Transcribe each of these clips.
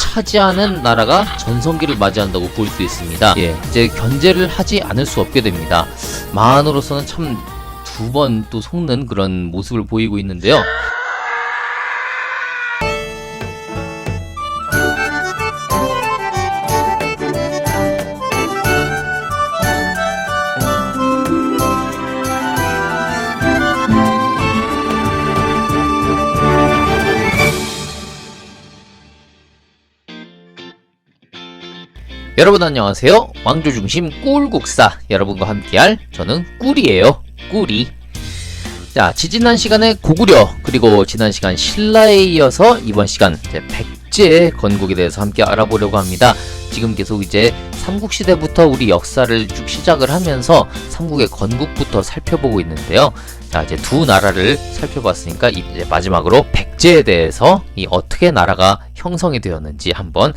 차지하는 나라가 전성기를 맞이한다고 볼 수 있습니다. 예, 이제 견제를 하지 않을 수 없게 됩니다. 마한으로서는 참 두 번 또 속는 그런 모습을 보이고 있는데요. 여러분 안녕하세요. 왕조중심 꿀국사 여러분과 함께할 저는 꿀이에요. 꿀이. 자, 지지난 시간에 고구려 그리고 지난 시간 신라에 이어서 이번 시간 이제 백제 건국에 대해서 함께 알아보려고 합니다. 지금 계속 이제 삼국시대부터 우리 역사를 쭉 시작을 하면서 삼국의 건국부터 살펴보고 있는데요. 자, 이제 두 나라를 살펴봤으니까 이제 마지막으로 백제에 대해서 이 어떻게 나라가 형성이 되었는지 한번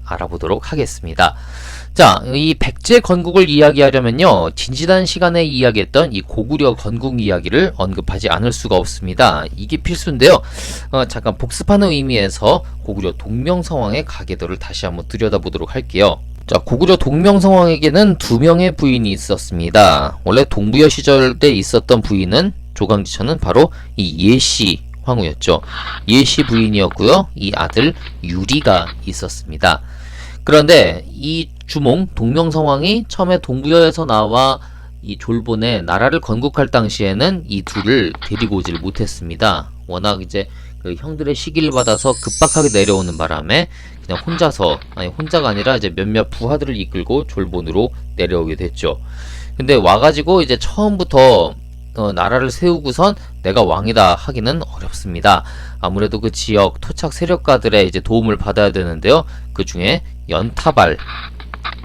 알아보도록 하겠습니다. 자, 이 백제 건국을 이야기하려면요, 지난 시간에 이야기했던 이 고구려 건국 이야기를 언급하지 않을 수가 없습니다. 이게 필수인데요. 잠깐 복습하는 의미에서 고구려 동명성왕의 가계도를 다시 한번 들여다보도록 할게요. 자, 고구려 동명성왕에게는 두 명의 부인이 있었습니다. 원래 동부여 시절 때 있었던 부인은 조강지처는 바로 이 예시 황후였죠. 예시 부인이었고요. 이 아들 유리가 있었습니다. 그런데 이 주몽 동명성왕이 처음에 동부여에서 나와 이 졸본에 나라를 건국할 당시에는 이 둘을 데리고 오질 못했습니다. 워낙 이제 그 형들의 시기를 받아서 급박하게 내려오는 바람에 그냥 혼자서, 아니 혼자가 아니라 이제 몇몇 부하들을 이끌고 졸본으로 내려오게 됐죠. 근데 와가지고 이제 처음부터 나라를 세우고선 내가 왕이다 하기는 어렵습니다. 아무래도 그 지역 토착 세력가들의 이제 도움을 받아야 되는데요. 그 중에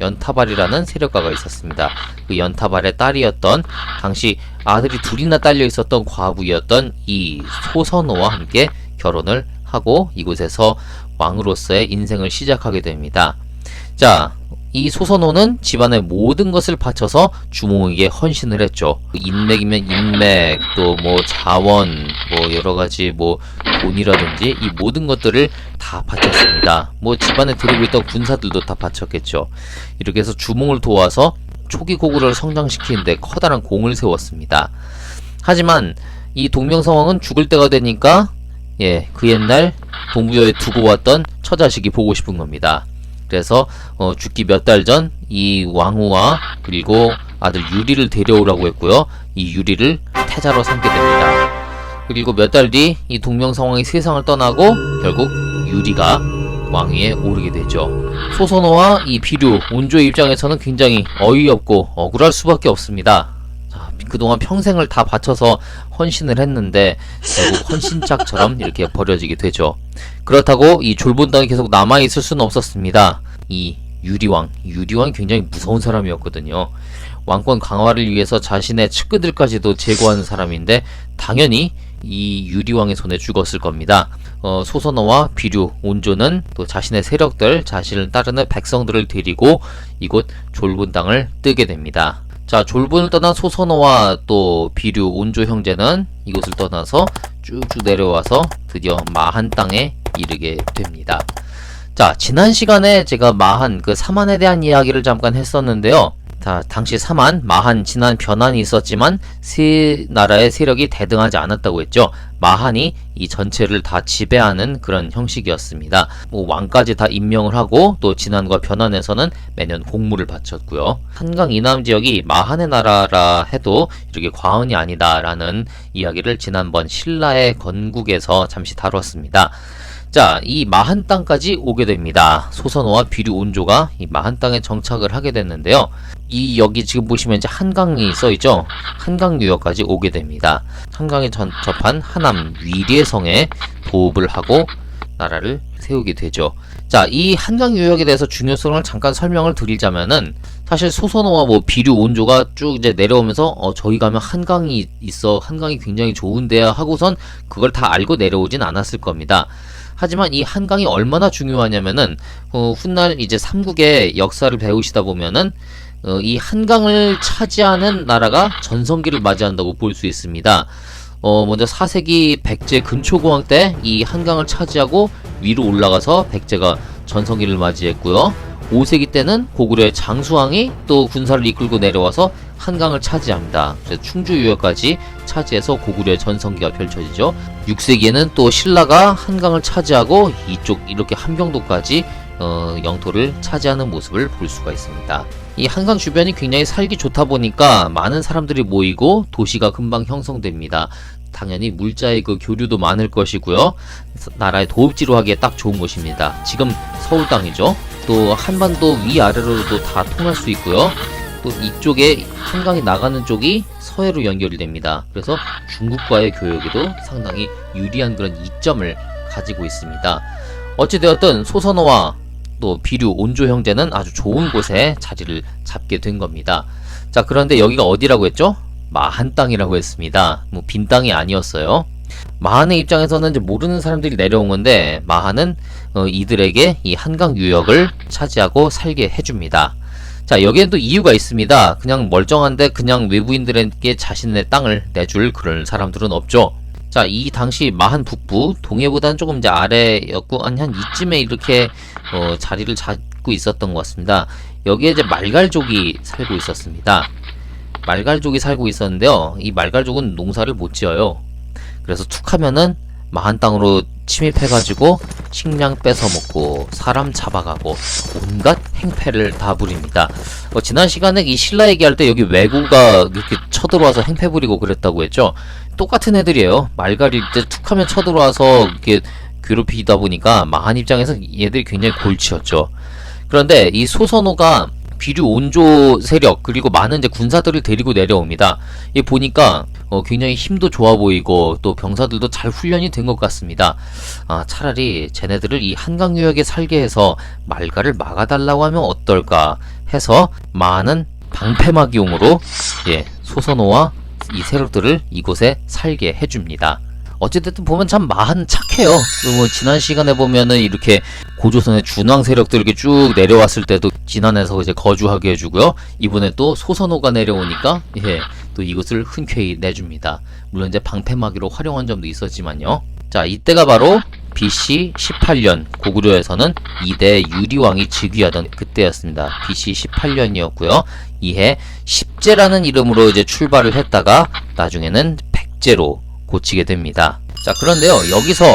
연타발이라는 세력가가 있었습니다. 그 연타발의 딸이었던, 당시 아들이 둘이나 딸려 있었던 과부였던 이 소선호와 함께 결혼을 하고 이곳에서 왕으로서의 인생을 시작하게 됩니다. 자, 이 소선호는 집안의 모든 것을 바쳐서 주몽에게 헌신을 했죠. 인맥이면 인맥, 또 뭐 자원, 뭐 여러가지 뭐 돈이라든지 이 모든 것들을 다 바쳤습니다. 뭐 집안에 들고 있던 군사들도 다 바쳤겠죠. 이렇게 해서 주몽을 도와서 초기 고구려를 성장시키는데 커다란 공을 세웠습니다. 하지만 이 동명성왕은 죽을 때가 되니까 그 옛날 동부여에 두고 왔던 처자식이 보고 싶은 겁니다. 그래서 죽기 몇 달 전 이 왕후와 그리고 아들 유리를 데려오라고 했고요. 이 유리를 태자로 삼게 됩니다. 그리고 몇 달 뒤 이 동명성왕이 세상을 떠나고 결국 유리가 왕위에 오르게 되죠. 소선호와 이 비류, 온조의 입장에서는 굉장히 어이없고 억울할 수밖에 없습니다. 자, 그동안 평생을 다 바쳐서 헌신을 했는데 결국 헌신짝처럼 이렇게 버려지게 되죠. 그렇다고 이 졸본 땅에 계속 남아있을 수는 없었습니다. 이 유리왕이 굉장히 무서운 사람이었거든요. 왕권 강화를 위해서 자신의 측근들까지도 제거하는 사람인데 당연히 이 유리왕의 손에 죽었을 겁니다. 소선호와 비류, 온조는 또 자신의 세력들, 자신을 따르는 백성들을 데리고 이곳 졸본 땅을 뜨게 됩니다. 자, 졸본을 떠난 소선호와 또 비류, 온조 형제는 이곳을 떠나서 쭉쭉 내려와서 드디어 마한 땅에 이르게 됩니다. 자, 지난 시간에 제가 마한, 그 사만에 대한 이야기를 잠깐 했었는데요. 자, 당시 사만, 마한, 지난 변환이 있었지만 세 나라의 세력이 대등하지 않았다고 했죠. 마한이 이 전체를 다 지배하는 그런 형식이었습니다. 뭐 왕까지 다 임명을 하고 또 진안과 변환에서는 매년 공물을 바쳤고요. 한강 이남 지역이 마한의 나라라 해도 이렇게 과언이 아니다라는 이야기를 지난번 신라의 건국에서 잠시 다뤘습니다. 자, 이 마한 땅까지 오게 됩니다. 소선호와 비류, 온조가 이 마한 땅에 정착을 하게 됐는데요. 이 여기 지금 보시면 이제 한강이 써있죠. 한강유역까지 오게 됩니다. 한강에 접한 하남 위례성에 도읍을 하고 나라를 세우게 되죠. 자, 이 한강유역에 대해서 중요성을 잠깐 설명을 드리자면은 사실 소선호와 뭐 비류, 온조가 쭉 이제 내려오면서 저희 가면 한강이 있어, 한강이 굉장히 좋은데야 하고선 그걸 다 알고 내려오진 않았을 겁니다. 하지만 이 한강이 얼마나 중요하냐면은 훗날 이제 삼국의 역사를 배우시다 보면은 이 한강을 차지하는 나라가 전성기를 맞이한다고 볼 수 있습니다. 먼저 4세기 백제 근초공황 때 이 한강을 차지하고 위로 올라가서 백제가 전성기를 맞이했고요. 5세기 때는 고구려의 장수왕이 또 군사를 이끌고 내려와서 한강을 차지합니다. 그래서 충주 유역까지 차지해서 고구려의 전성기가 펼쳐지죠. 6세기에는 또 신라가 한강을 차지하고 이쪽 이렇게 함경도까지 영토를 차지하는 모습을 볼 수가 있습니다. 이 한강 주변이 굉장히 살기 좋다 보니까 많은 사람들이 모이고 도시가 금방 형성됩니다. 당연히 물자의 그 교류도 많을 것이고요. 나라의 도읍지로 하기에 딱 좋은 곳입니다. 지금 서울 땅이죠. 또 한반도 위아래로도 다 통할 수 있고요. 또 이쪽에 한강이 나가는 쪽이 서해로 연결이 됩니다. 그래서 중국과의 교역에도 상당히 유리한 그런 이점을 가지고 있습니다. 어찌되었든 소선호와 또 비류, 온조 형제는 아주 좋은 곳에 자리를 잡게 된 겁니다. 자, 그런데 여기가 어디라고 했죠? 마한 땅이라고 했습니다. 뭐 빈 땅이 아니었어요. 마한의 입장에서는 이제 모르는 사람들이 내려온 건데 마한은 이들에게 이 한강 유역을 차지하고 살게 해줍니다. 자, 여기엔 또 이유가 있습니다. 그냥 멀쩡한데 그냥 외부인들에게 자신의 땅을 내줄 그런 사람들은 없죠. 자, 이 당시 마한 북부, 동해보다는 조금 이제 아래였고 한 이쯤에 이렇게 자리를 잡고 있었던 것 같습니다. 여기에 이제 말갈족이 살고 있었습니다. 말갈족이 살고 있었는데요. 이 말갈족은 농사를 못 지어요. 그래서 툭 하면은 마한 땅으로 침입해가지고 식량 뺏어먹고 사람 잡아가고 온갖 행패를 다 부립니다. 지난 시간에 이 신라 얘기할 때 여기 왜구가 이렇게 쳐들어와서 행패 부리고 그랬다고 했죠. 똑같은 애들이에요. 말갈이 이제 툭 하면 쳐들어와서 이렇게 괴롭히다 보니까 마한 입장에서 얘들이 굉장히 골치였죠. 그런데 이 소선호가 비류 온조 세력 그리고 많은 이제 군사들을 데리고 내려옵니다. 이 보니까 굉장히 힘도 좋아 보이고 또 병사들도 잘 훈련이 된 것 같습니다. 차라리 쟤네들을 이 한강 유역에 살게 해서 말갈을 막아달라고 하면 어떨까 해서 많은 방패막이용으로 소선호와 이 세력들을 이곳에 살게 해줍니다. 어찌됐든 보면 참 마한 착해요. 뭐 지난 시간에 보면은 이렇게 고조선의 준왕 세력들 이렇게 쭉 내려왔을 때도 진안에서 이제 거주하게 해주고요. 이번에 또 소선호가 내려오니까 또 이곳을 흔쾌히 내줍니다. 물론 이제 방패막이로 활용한 점도 있었지만요. 자, 이때가 바로 BC 18년 고구려에서는 2대 유리왕이 즉위하던 그때였습니다. BC 18년이었고요. 이해 10제라는 이름으로 이제 출발을 했다가 나중에는 100제로 고치게 됩니다. 자, 그런데요, 여기서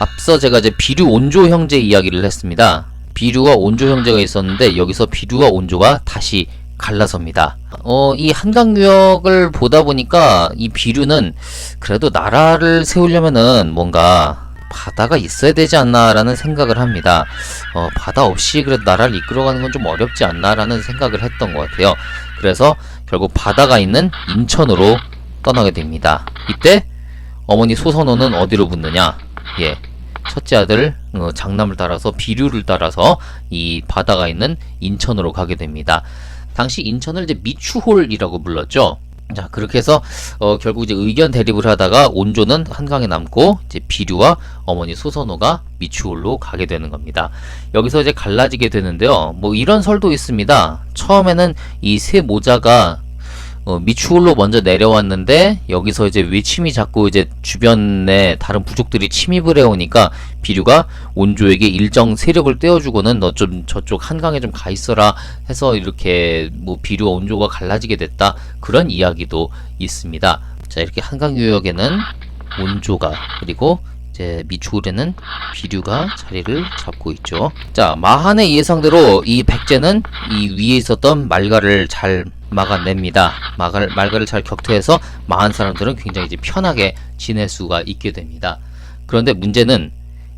앞서 제가 이제 비류 온조 형제 이야기를 했습니다. 비류와 온조 형제가 있었는데 여기서 비류와 온조가 다시 갈라섭니다. 이 한강유역을 보다 보니까 이 비류는 그래도 나라를 세우려면은 뭔가 바다가 있어야 되지 않나라는 생각을 합니다. 바다 없이 그래도 나라를 이끌어가는 건 좀 어렵지 않나라는 생각을 했던 것 같아요. 그래서 결국 바다가 있는 인천으로 떠나게 됩니다. 이때 어머니 소선호는 어디로 붙느냐? 첫째 아들 장남을 따라서 비류를 따라서 이 바다가 있는 인천으로 가게 됩니다. 당시 인천을 이제 미추홀이라고 불렀죠. 자, 그렇게 해서 결국 이제 의견 대립을 하다가 온조는 한강에 남고 이제 비류와 어머니 소선호가 미추홀로 가게 되는 겁니다. 여기서 이제 갈라지게 되는데요. 뭐 이런 설도 있습니다. 처음에는 이 세 모자가 미추홀로 먼저 내려왔는데 여기서 이제 외침이 자꾸 이제 주변에 다른 부족들이 침입을 해오니까 비류가 온조에게 일정 세력을 떼어주고는 너 좀 저쪽 한강에 좀 가 있어라 해서 이렇게 뭐 비류와 온조가 갈라지게 됐다, 그런 이야기도 있습니다. 자, 이렇게 한강 유역에는 온조가 그리고 이제 미추홀에는 비류가 자리를 잡고 있죠. 자, 마한의 예상대로 이 백제는 이 위에 있었던 말갈을 잘 막아냅니다. 말갈을 잘 격퇴해서 마한 사람들은 굉장히 이제 편하게 지낼 수가 있게 됩니다. 그런데 문제는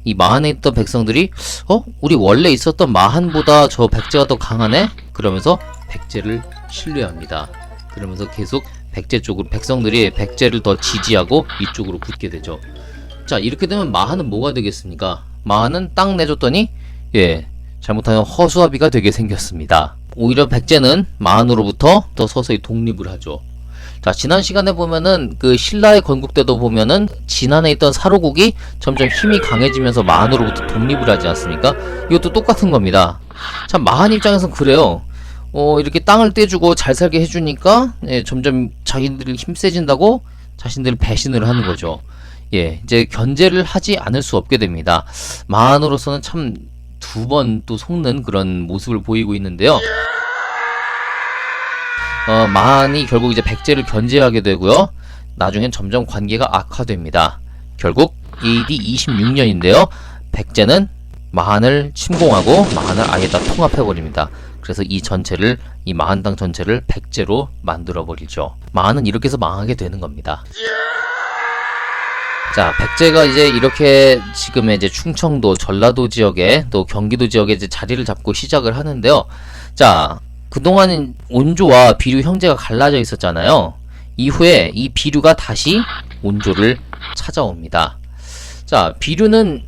이 마한에 있던 백성들이 우리 원래 있었던 마한보다 저 백제가 더 강하네? 그러면서 백제를 신뢰합니다. 그러면서 계속 백제 쪽으로 백성들이 백제를 더 지지하고 이쪽으로 붙게 되죠. 자, 이렇게 되면 마한은 뭐가 되겠습니까? 마한은 땅 내줬더니 잘못하면 허수아비가 되게 생겼습니다. 오히려 백제는 마한으로부터 더 서서히 독립을 하죠. 자, 지난 시간에 보면은 그 신라의 건국 때도 보면은 진안에 있던 사로국이 점점 힘이 강해지면서 마한으로부터 독립을 하지 않습니까? 이것도 똑같은 겁니다. 참 마한 입장에서는 그래요. 이렇게 땅을 떼주고 잘 살게 해주니까 점점 자기들이 힘 세진다고 자신들 배신을 하는 거죠. 이제 견제를 하지 않을 수 없게 됩니다. 마한으로서는 참 두 번 또 속는 그런 모습을 보이고 있는데요. 마한이 결국 이제 백제를 견제하게 되고요. 나중엔 점점 관계가 악화됩니다. 결국 AD 26년인데요. 백제는 마한을 침공하고 마한을 아예 다 통합해버립니다. 그래서 이 마한당 전체를 백제로 만들어버리죠. 마한은 이렇게 해서 망하게 되는 겁니다. 자, 백제가 이제 이렇게 지금의 이제 충청도, 전라도 지역에 또 경기도 지역에 이제 자리를 잡고 시작을 하는데요. 자, 그동안 온조와 비류 형제가 갈라져 있었잖아요. 이후에 이 비류가 다시 온조를 찾아옵니다. 자, 비류는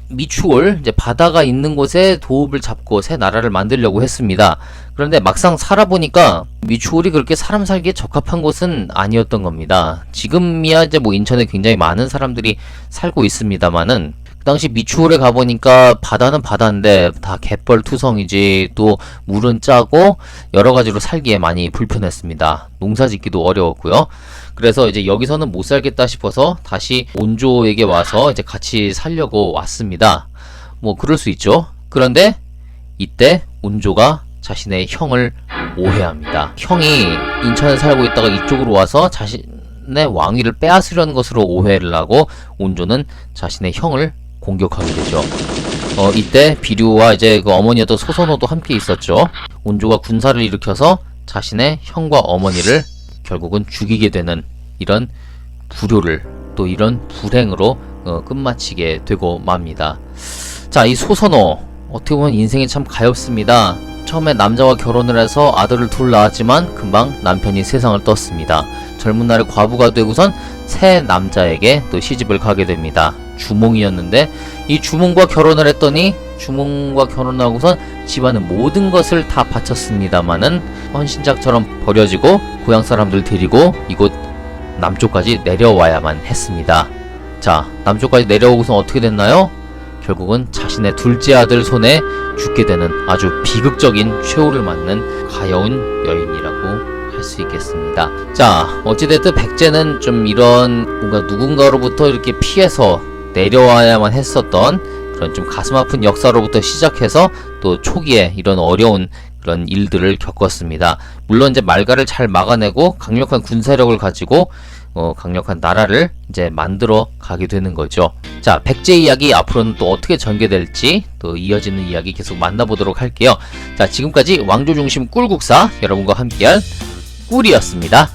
미추홀, 이제 바다가 있는 곳에 도읍을 잡고 새 나라를 만들려고 했습니다. 그런데 막상 살아보니까 미추홀이 그렇게 사람 살기에 적합한 곳은 아니었던 겁니다. 지금이야 이제 뭐 인천에 굉장히 많은 사람들이 살고 있습니다만은 그 당시 미추홀에 가보니까 바다는 바다인데 다 갯벌투성이지, 또 물은 짜고 여러 가지로 살기에 많이 불편했습니다. 농사 짓기도 어려웠고요. 그래서 이제 여기서는 못 살겠다 싶어서 다시 온조에게 와서 이제 같이 살려고 왔습니다. 뭐 그럴 수 있죠. 그런데 이때 온조가 자신의 형을 오해합니다. 형이 인천에 살고 있다가 이쪽으로 와서 자신의 왕위를 빼앗으려는 것으로 오해를 하고 온조는 자신의 형을 공격하게 되죠. 이때 비류와 이제 그 어머니였던 소선호도 함께 있었죠. 온조가 군사를 일으켜서 자신의 형과 어머니를 결국은 죽이게 되는 이런 불효를, 또 이런 불행으로 끝마치게 되고 맙니다. 자, 이 소선호 어떻게 보면 인생이 참 가엾습니다. 처음에 남자와 결혼을 해서 아들을 둘 낳았지만 금방 남편이 세상을 떴습니다. 젊은 날에 과부가 되고선 새 남자에게 또 시집을 가게 됩니다. 주몽이었는데 이 주몽과 결혼을 했더니 주몽과 결혼하고선 집안의 모든 것을 다 바쳤습니다마는 헌신짝처럼 버려지고 고향 사람들 데리고 이곳 남쪽까지 내려와야만 했습니다. 자, 남쪽까지 내려오고선 어떻게 됐나요? 결국은 자신의 둘째 아들 손에 죽게 되는 아주 비극적인 최후를 맞는 가여운 여인이라고 할 수 있겠습니다. 자, 어찌됐든 백제는 좀 이런 뭔가 누군가로부터 이렇게 피해서 내려와야만 했었던 그런 좀 가슴 아픈 역사로부터 시작해서 또 초기에 이런 어려운 그런 일들을 겪었습니다. 물론 이제 말가를 잘 막아내고 강력한 군사력을 가지고 강력한 나라를 이제 만들어 가게 되는 거죠. 자, 백제 이야기 앞으로는 또 어떻게 전개될지 또 이어지는 이야기 계속 만나보도록 할게요. 자, 지금까지 왕조 중심 꿀국사 여러분과 함께한 꿀이었습니다.